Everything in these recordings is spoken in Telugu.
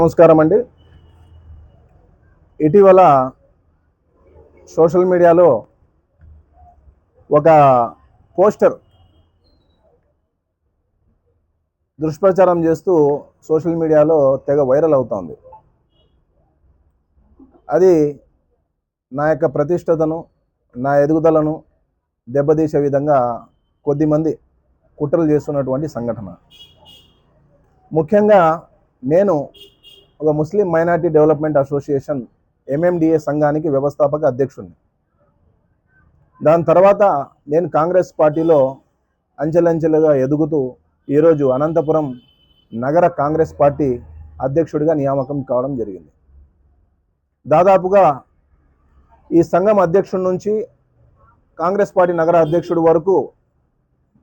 నమస్కారం అండి. ఇటీవల సోషల్ మీడియాలో ఒక పోస్టర్ దుష్ప్రచారం చేస్తూ సోషల్ మీడియాలో తెగ వైరల్ అవుతోంది. అది నా యొక్క ప్రతిష్టతను, నా ఎదుగుదలను దెబ్బతీసే విధంగా కొద్దిమంది కుట్రలు చేస్తున్నటువంటి సంఘటన. ముఖ్యంగా నేను ఒక ముస్లిం మైనారిటీ డెవలప్మెంట్ అసోసియేషన్ ఎంఎండిఏ సంఘానికి వ్యవస్థాపక అధ్యక్షుడిని. దాని తర్వాత నేను కాంగ్రెస్ పార్టీలో అంచెలంచెలుగా ఎదుగుతూ ఈరోజు అనంతపురం నగర కాంగ్రెస్ పార్టీ అధ్యక్షుడిగా నియామకం కావడం జరిగింది. దాదాపుగా ఈ సంఘం అధ్యక్షుడి నుంచి కాంగ్రెస్ పార్టీ నగర అధ్యక్షుడి వరకు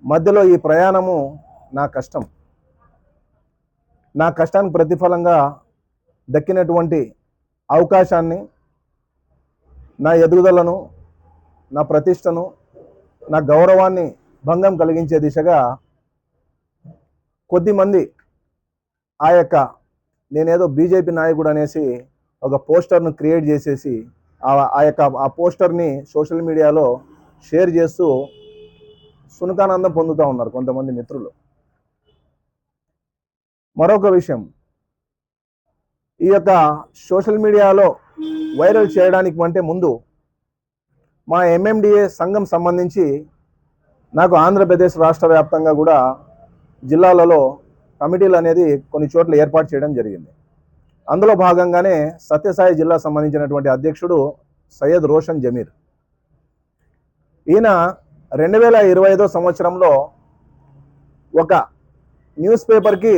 మధ్యలో ఈ ప్రయాణము నా కష్టం. నా కష్టానికి ప్రతిఫలంగా దక్కినటువంటి అవకాశాన్ని, నా ఎదుగుదలను, నా ప్రతిష్టను, నా గౌరవాన్ని భంగం కలిగించే దిశగా కొద్దిమంది నేనేదో బీజేపీ నాయకుడు అనేసి ఒక పోస్టర్ను క్రియేట్ చేసేసి ఆ పోస్టర్ని సోషల్ మీడియాలో షేర్ చేస్తూ సునకానందం పొందుతూ ఉన్నారు కొంతమంది మిత్రులు. మరొక విషయం, ఈ యొక్క సోషల్ మీడియాలో వైరల్ చేయడానికి అంటే ముందు మా ఎంఎండిఏ సంఘం సంబంధించి నాకు ఆంధ్రప్రదేశ్ రాష్ట్ర వ్యాప్తంగా కూడా జిల్లాలలో కమిటీలు అనేది కొన్ని చోట్ల ఏర్పాటు చేయడం జరిగింది. అందులో భాగంగానే సత్యసాయి జిల్లా సంబంధించినటువంటి అధ్యక్షుడు సయ్యద్ రోషన్ జమీర్. ఈయన 2025 సంవత్సరంలో ఒక న్యూస్ పేపర్కి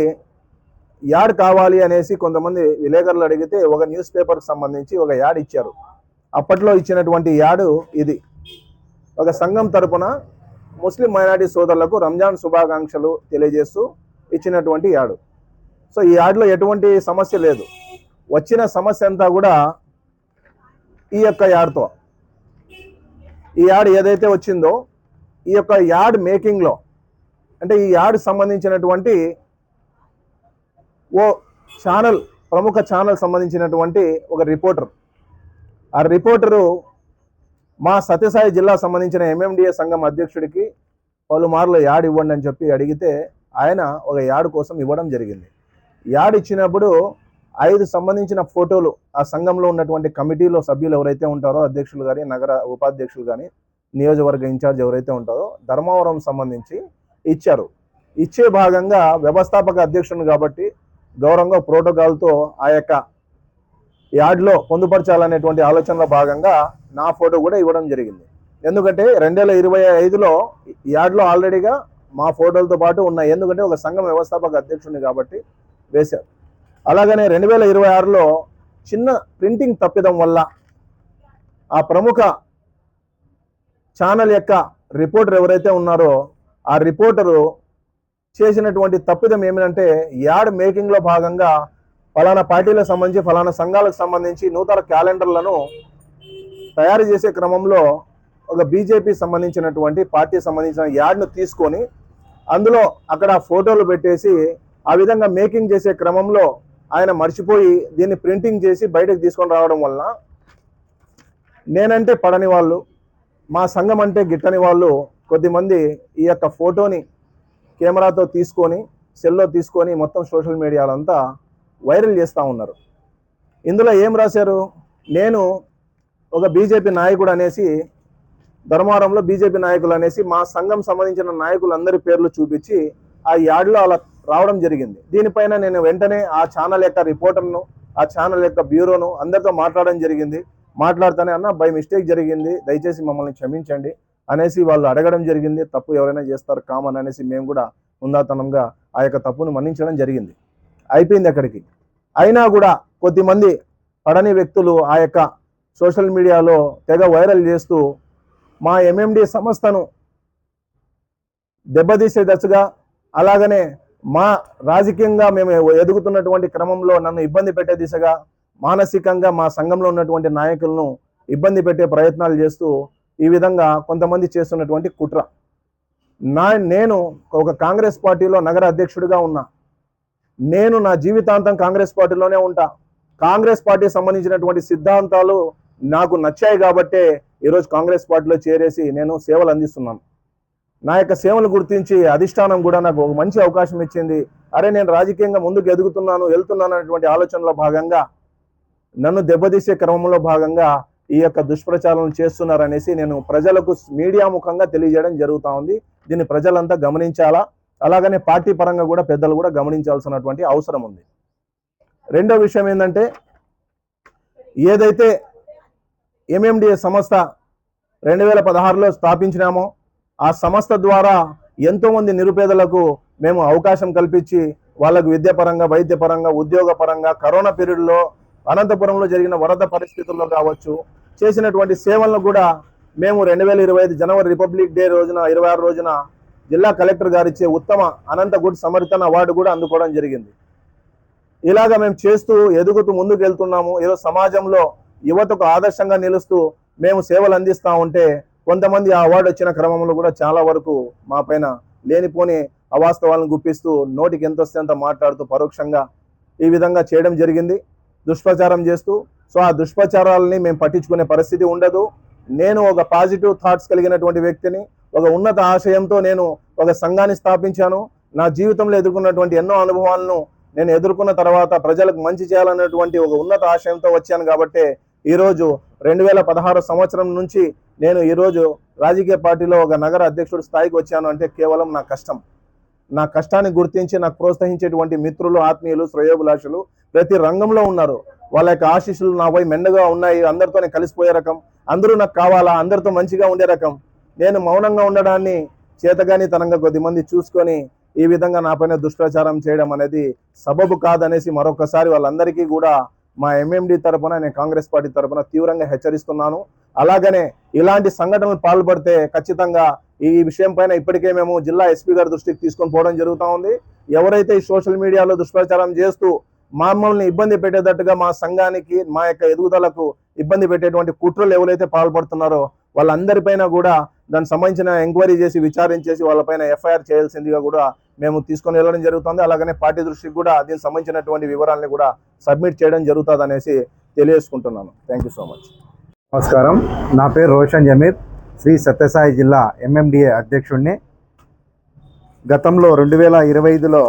యాడ్ కావాలి అనేసి కొంతమంది విలేకరులు అడిగితే ఒక న్యూస్ పేపర్కి సంబంధించి ఒక యాడ్ ఇచ్చారు. అప్పట్లో ఇచ్చినటువంటి యాడు ఇది: ఒక సంఘం తరపున ముస్లిం మైనారిటీ సోదరులకు రంజాన్ శుభాకాంక్షలు తెలియజేస్తూ ఇచ్చినటువంటి యాడు. సో ఈ యాడ్లో ఎటువంటి సమస్య లేదు. వచ్చిన సమస్య అంతా కూడా ఈ యొక్క యాడ్తో, ఈ యాడ్ ఏదైతే వచ్చిందో ఈ యొక్క యాడ్ మేకింగ్లో, అంటే ఈ యాడ్ సంబంధించినటువంటి ఓ ఛానల్, ప్రముఖ ఛానల్ సంబంధించినటువంటి ఒక రిపోర్టర్, ఆ రిపోర్టరు మా సత్యసాయి జిల్లా సంబంధించిన ఎంఎండిఏ సంఘం అధ్యక్షుడికి పలుమార్లు యాడ్ ఇవ్వండి అని చెప్పి అడిగితే ఆయన ఒక యాడ్ కోసం ఇవ్వడం జరిగింది. యాడ్ ఇచ్చినప్పుడు 5 సంబంధించిన ఫోటోలు ఆ సంఘంలో ఉన్నటువంటి కమిటీలో సభ్యులు ఎవరైతే ఉంటారో, అధ్యక్షులు కానీ, నగర ఉపాధ్యక్షులు కానీ, నియోజకవర్గ ఇన్ఛార్జ్ ఎవరైతే ఉంటారో ధర్మవరం సంబంధించి ఇచ్చారు. ఇచ్చే భాగంగా వ్యవస్థాపక అధ్యక్షుడు కాబట్టి గౌరవంగా ప్రోటోకాల్తో ఆ యొక్క యాడ్లో పొందుపరచాలనేటువంటి ఆలోచనలో భాగంగా నా ఫోటో కూడా ఇవ్వడం జరిగింది. ఎందుకంటే 2025లో యాడ్లో ఆల్రెడీగా మా ఫోటోలతో పాటు ఉన్నాయి. ఎందుకంటే ఒక సంఘం వ్యవస్థాపక అధ్యక్షుడిని కాబట్టి వేశారు. అలాగనే 2026లో చిన్న ప్రింటింగ్ తప్పిదం వల్ల ఆ ప్రముఖ ఛానల్ యొక్క రిపోర్టర్ ఎవరైతే ఉన్నారో ఆ రిపోర్టరు చేసినటువంటి తప్పిదం ఏమిటంటే, యాడ్ మేకింగ్లో భాగంగా ఫలానా పార్టీలకు సంబంధించి, ఫలానా సంఘాలకు సంబంధించి నూతన క్యాలెండర్లను తయారు చేసే క్రమంలో ఒక బీజేపీ సంబంధించినటువంటి పార్టీ సంబంధించిన యాడ్ను తీసుకొని అందులో అక్కడ ఫోటోలు పెట్టేసి ఆ విధంగా మేకింగ్ చేసే క్రమంలో ఆయన మర్చిపోయి దీన్ని ప్రింటింగ్ చేసి బయటకు తీసుకొని రావడం వలన నేనంటే పడని వాళ్ళు, మా సంఘం అంటే గిట్టని వాళ్ళు కొద్దిమంది ఈ యొక్క ఫోటోని కెమెరాతో తీసుకొని, సెల్లో తీసుకొని మొత్తం సోషల్ మీడియాలో అంతా వైరల్ చేస్తూ ఉన్నారు. ఇందులో ఏం రాశారు, నేను ఒక బీజేపీ నాయకుడు అనేసి, ధర్మవరంలో బీజేపీ నాయకులు అనేసి మా సంఘం సంబంధించిన నాయకులందరి పేర్లు చూపించి ఆ యాడ్లో అలా రావడం జరిగింది. దీనిపైన నేను వెంటనే ఆ ఛానల్ యొక్క రిపోర్టర్ను, ఆ ఛానల్ యొక్క బ్యూరోను అందరితో మాట్లాడడం జరిగింది. మాట్లాడుతూనే అన్న బై మిస్టేక్ జరిగింది, దయచేసి మమ్మల్ని క్షమించండి అనేసి వాళ్ళు అడగడం జరిగింది. తప్పు ఎవరైనా చేస్తారు కామన్ అనేసి మేము కూడా ఉందాతనంగా ఆ యొక్క తప్పును మన్నించడం జరిగింది. అయిపోయింది అక్కడికి. అయినా కూడా కొద్దిమంది పడని వ్యక్తులు ఆ యొక్క సోషల్ మీడియాలో తెగ వైరల్ చేస్తూ మా ఎంఎండి సంస్థను దెబ్బతీసే దశగా, అలాగనే మా రాజకీయంగా మేము ఎదుగుతున్నటువంటి క్రమంలో నన్ను ఇబ్బంది పెట్టే దిశగా, మానసికంగా మా సంఘంలో ఉన్నటువంటి నాయకులను ఇబ్బంది పెట్టే ప్రయత్నాలు చేస్తూ ఈ విధంగా కొంతమంది చేస్తున్నటువంటి కుట్ర. నేను ఒక కాంగ్రెస్ పార్టీలో నగర అధ్యక్షుడిగా ఉన్నా. నేను నా జీవితాంతం కాంగ్రెస్ పార్టీలోనే ఉంటా. కాంగ్రెస్ పార్టీ సంబంధించినటువంటి సిద్ధాంతాలు నాకు నచ్చాయి కాబట్టే ఈరోజు కాంగ్రెస్ పార్టీలో చేరేసి నేను సేవలు అందిస్తున్నాను. నా యొక్క సేవలు గుర్తించి అధిష్టానం కూడా నాకు ఒక మంచి అవకాశం ఇచ్చింది. అరే, నేను రాజకీయంగా ముందుకు వెళ్తున్నాను అనేటువంటి ఆలోచనలో భాగంగా నన్ను దెబ్బతీసే క్రమంలో భాగంగా ఈ యొక్క దుష్ప్రచారం చేస్తున్నారనేసి నేను ప్రజలకు మీడియా ముఖంగా తెలియజేయడం జరుగుతూ ఉంది. దీన్ని ప్రజలంతా గమనించాలా, అలాగనే పార్టీ పరంగా కూడా పెద్దలు కూడా గమనించాల్సినటువంటి అవసరం ఉంది. రెండో విషయం ఏంటంటే, ఏదైతే ఎంఎండిఏ సంస్థ 2016లో స్థాపించినామో ఆ సంస్థ ద్వారా ఎంతోమంది నిరుపేదలకు మేము అవకాశం కల్పించి వాళ్ళకు విద్యాపరంగా, వైద్యపరంగా, ఉద్యోగపరంగా, కరోనా పీరియడ్లో అనంతపురంలో జరిగిన వరద పరిస్థితుల్లో కావచ్చు చేసినటువంటి సేవలను కూడా మేము 2025 జనవరి రిపబ్లిక్ డే రోజున 26 రోజున జిల్లా కలెక్టర్ గారు ఇచ్చే ఉత్తమ అనంత గుడ్ సమర్థన అవార్డు కూడా అందుకోవడం జరిగింది. ఇలాగ మేము చేస్తూ ఎదుగుతూ ముందుకు వెళ్తున్నాము. ఈరోజు సమాజంలో యువతకు ఆదర్శంగా నిలుస్తూ మేము సేవలు అందిస్తూ ఉంటే కొంతమంది ఆ అవార్డు వచ్చిన క్రమంలో కూడా చాలా వరకు మా పైన లేనిపోని అవాస్తవాలను గుప్పిస్తూ నోటికి ఎంత వస్తే అంత మాట్లాడుతూ పరోక్షంగా ఈ విధంగా చేయడం జరిగింది, దుష్ప్రచారం చేస్తూ. సో ఆ దుష్ప్రచారాలని మేము పట్టించుకునే పరిస్థితి ఉండదు. నేను ఒక పాజిటివ్ థాట్స్ కలిగినటువంటి వ్యక్తిని, ఒక ఉన్నత ఆశయంతో నేను ఒక సంఘాన్ని స్థాపించాను. నా జీవితంలో ఎదుర్కొన్నటువంటి ఎన్నో అనుభవాలను నేను ఎదుర్కొన్న తర్వాత ప్రజలకు మంచి చేయాలన్నటువంటి ఒక ఉన్నత ఆశయంతో వచ్చాను. కాబట్టి ఈరోజు 2016 సంవత్సరం నుంచి నేను ఈరోజు రాజకీయ పార్టీలో ఒక నగర అధ్యక్షుడు స్థాయికి వచ్చాను అంటే కేవలం నా కష్టం. నా కష్టాన్ని గుర్తించి నాకు ప్రోత్సహించేటువంటి మిత్రులు, ఆత్మీయులు, శ్రేయోభిలాషులు ప్రతి రంగంలో ఉన్నారు. వాళ్ళ యొక్క ఆశీస్సులు నాపై మెండుగా ఉన్నాయి. అందరితో నేను కలిసిపోయే రకం, అందరూ నాకు కావాలా, అందరితో మంచిగా ఉండే రకం. నేను మౌనంగా ఉండడాన్ని చేతగాని తనంగా కొద్దిమంది చూసుకొని ఈ విధంగా నాపైన దుష్ప్రచారం చేయడం అనేది సబబు కాదనేసి మరొకసారి వాళ్ళందరికీ కూడా మా ఎంఎండి తరపున, నేను కాంగ్రెస్ పార్టీ తరపున తీవ్రంగా హెచ్చరిస్తున్నాను. అలాగనే ఇలాంటి సంఘటనలు పాల్పడితే ఖచ్చితంగా ఈ విషయం పైన ఇప్పటికే మేము జిల్లా ఎస్పీ గారి దృష్టికి తీసుకొని పోవడం జరుగుతూ ఉంది. ఎవరైతే ఈ సోషల్ మీడియాలో దుష్ప్రచారం చేస్తూ మమ్మల్ని ఇబ్బంది పెట్టేటట్టుగా మా సంఘానికి, మా యొక్క ఎదుగుదలకు ఇబ్బంది పెట్టేటువంటి కుట్రలు ఎవరైతే పాల్పడుతున్నారో వాళ్ళందరిపైన కూడా దానికి సంబంధించిన ఎంక్వైరీ చేసి విచారించేసి వాళ్ళపైన ఎఫ్ఐఆర్ చేయాల్సిందిగా కూడా మేము తీసుకొని వెళ్ళడం జరుగుతుంది. అలాగనే పార్టీ దృష్టికి కూడా దీనికి సంబంధించినటువంటి వివరాలను కూడా సబ్మిట్ చేయడం జరుగుతుంది అనేసి తెలియజేసుకుంటున్నాను. Thank you so much. నమస్కారం, నా పేరు రోషన్ జమీర్, శ్రీ సత్యసాయి జిల్లా ఎంఎండిఏ అధ్యక్షుడిని. గతంలో 2025లో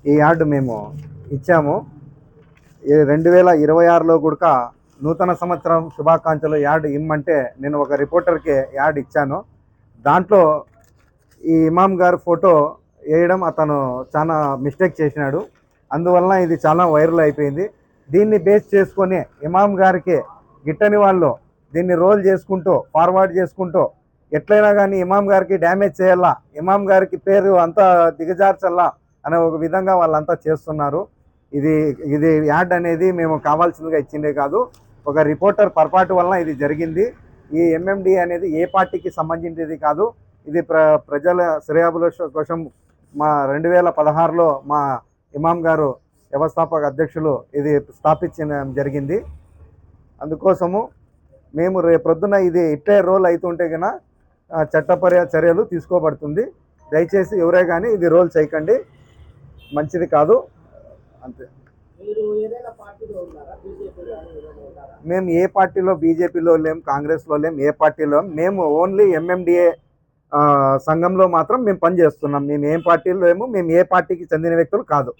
ఈ యార్డు మేము ఇచ్చాము. 2026లో కూడా నూతన సంవత్సరం శుభాకాంక్షలు యార్డు ఇమ్మంటే నేను ఒక రిపోర్టర్కి యార్డ్ ఇచ్చాను. దాంట్లో ఈ ఇమాం గారు ఫోటో వేయడం అతను చాలా మిస్టేక్ చేసినాడు. అందువలన ఇది చాలా వైరల్ అయిపోయింది. దీన్ని బేస్ చేసుకొని ఇమాం గారికి గిట్టని వాళ్ళు దీన్ని రోల్ చేసుకుంటూ, ఫార్వర్డ్ చేసుకుంటూ ఎట్లయినా కానీ ఇమాం గారికి డ్యామేజ్ చేయాలా, ఇమాం గారికి పేరు అంతా దిగజార్చల్లా అనే ఒక విధంగా వాళ్ళంతా చేస్తున్నారు. ఇది యాడ్ అనేది మేము కావాల్సిందిగా ఇచ్చిందే కాదు, ఒక రిపోర్టర్ పొరపాటు వలన ఇది జరిగింది. ఈ ఎంఎండి అనేది ఏ పార్టీకి సంబంధించింది కాదు. ఇది ప్రజల శ్రేయాభిలాష కోసం మా 2016లో మా ఇమాం గారు వ్యవస్థాపక అధ్యక్షులు ఇది స్థాపించడం జరిగింది. అందుకోసము మేము రేపొద్దున ఇది ఇట్టే రోల్ అవుతుంటే కన్నా చట్టపర చర్యలు తీసుకోబడుతుంది. దయచేసి ఎవరే కానీ ఇది రోల్ చేయకండి, మంచిది కాదు. అంతే. మేము ఏ పార్టీలో, బీజేపీలో లేం, కాంగ్రెస్లో లేం, ఏ పార్టీలో మేము ఓన్లీ ఎంఎండిఏ సంఘంలో మాత్రం మేము పనిచేస్తున్నాం. మేము ఏం పార్టీలో లేము, మేము ఏ పార్టీకి చెందిన వ్యక్తులు కాదు.